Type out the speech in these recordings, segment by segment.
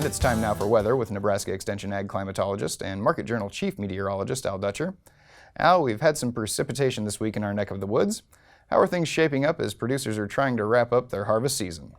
And it's time now for weather with Nebraska Extension Ag climatologist and Market Journal Chief Meteorologist Al Dutcher. Al, we've had some precipitation this week in our neck of the woods. How are things shaping up as producers are trying to wrap up their harvest season?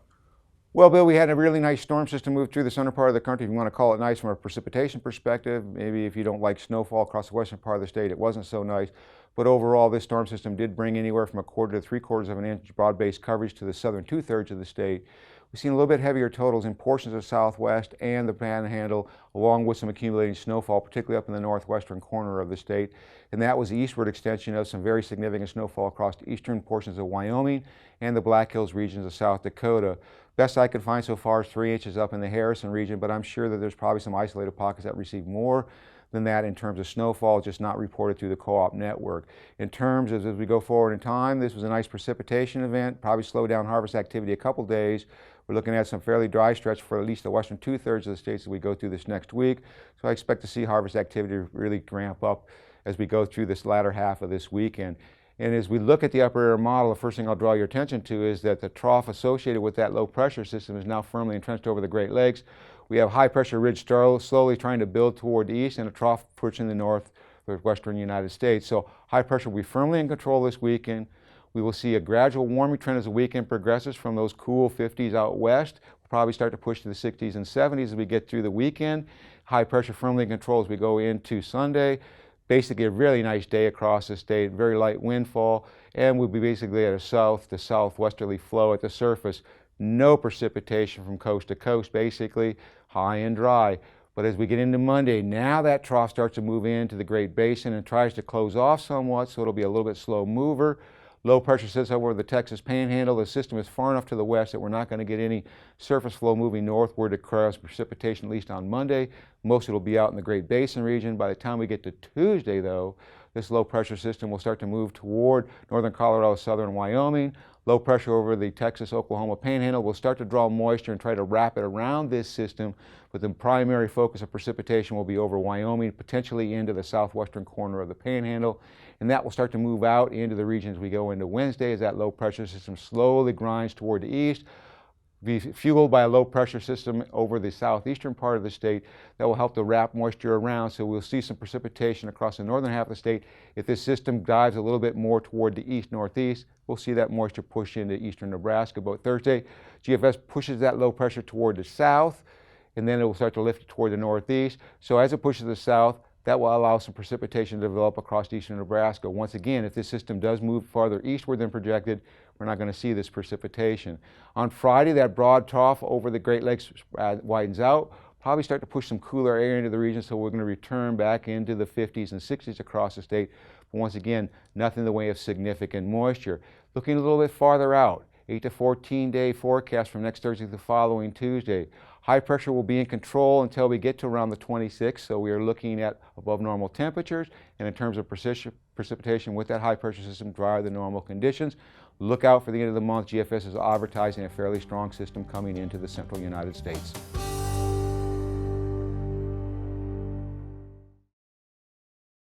Well, Bill, we had a really nice storm system move through the center part of the country. If you want to call it nice from a precipitation perspective, maybe if you don't like snowfall across the western part of the state, it wasn't so nice. But overall, this storm system did bring anywhere from 1/4 to 3/4 of an inch broad-based coverage to the southern 2/3 of the state. We've seen a little bit heavier totals in portions of the southwest and the panhandle, along with some accumulating snowfall, particularly up in the northwestern corner of the state. And that was the eastward extension of some very significant snowfall across the eastern portions of Wyoming and the Black Hills regions of South Dakota. Best I could find so far is 3 inches up in the Harrison region, but I'm sure that there's probably some isolated pockets that receive more than that in terms of snowfall, just not reported through the co-op network. In terms of as we go forward in time, this was a nice precipitation event, probably slow down harvest activity a couple days. We're looking at some fairly dry stretch for at least the western 2/3 of the states as we go through this next week. So I expect to see harvest activity really ramp up as we go through this latter half of this weekend. And as we look at the upper air model, the first thing I'll draw your attention to is that the trough associated with that low pressure system is now firmly entrenched over the Great Lakes. We have high pressure ridge slowly trying to build toward the east and a trough pushing the northwestern United States. So high pressure will be firmly in control this weekend. We will see a gradual warming trend as the weekend progresses from those cool 50s out west. We'll probably start to push to the 60s and 70s as we get through the weekend. High pressure firmly in control as we go into Sunday. Basically a really nice day across the state, very light windfall, and we'll be basically at a south to southwesterly flow at the surface. No precipitation from coast to coast, basically high and dry. But as we get into Monday, now that trough starts to move into the Great Basin and tries to close off somewhat, so it'll be a little bit slow mover. Low pressure sits over the Texas Panhandle. The system is far enough to the west that we're not going to get any surface flow moving northward to cause precipitation, at least on Monday. Most of it will be out in the Great Basin region. By the time we get to Tuesday, though, this low pressure system will start to move toward northern Colorado, southern Wyoming. Low pressure over the Texas-Oklahoma Panhandle will start to draw moisture and try to wrap it around this system, but the primary focus of precipitation will be over Wyoming, potentially into the southwestern corner of the Panhandle, and that will start to move out into the region as we go into Wednesday as that low pressure system slowly grinds toward the east, be fueled by a low pressure system over the southeastern part of the state that will help to wrap moisture around. So we'll see some precipitation across the northern half of the state. If this system dives a little bit more toward the east-northeast, we'll see that moisture push into eastern Nebraska. But Thursday, GFS pushes that low pressure toward the south, and then it will start to lift toward the northeast. So as it pushes to the south, that will allow some precipitation to develop across eastern Nebraska. Once again, if this system does move farther eastward than projected, we're not going to see this precipitation. On Friday, that broad trough over the Great Lakes widens out, probably start to push some cooler air into the region, so we're going to return back into the 50s and 60s across the state. But once again, nothing in the way of significant moisture. Looking a little bit farther out, 8 to 14 day forecast from next Thursday to the following Tuesday. High pressure will be in control until we get to around the 26th, so we are looking at above normal temperatures, and in terms of precipitation with that high pressure system, drier than normal conditions. Look out for the end of the month. GFS is advertising a fairly strong system coming into the central United States.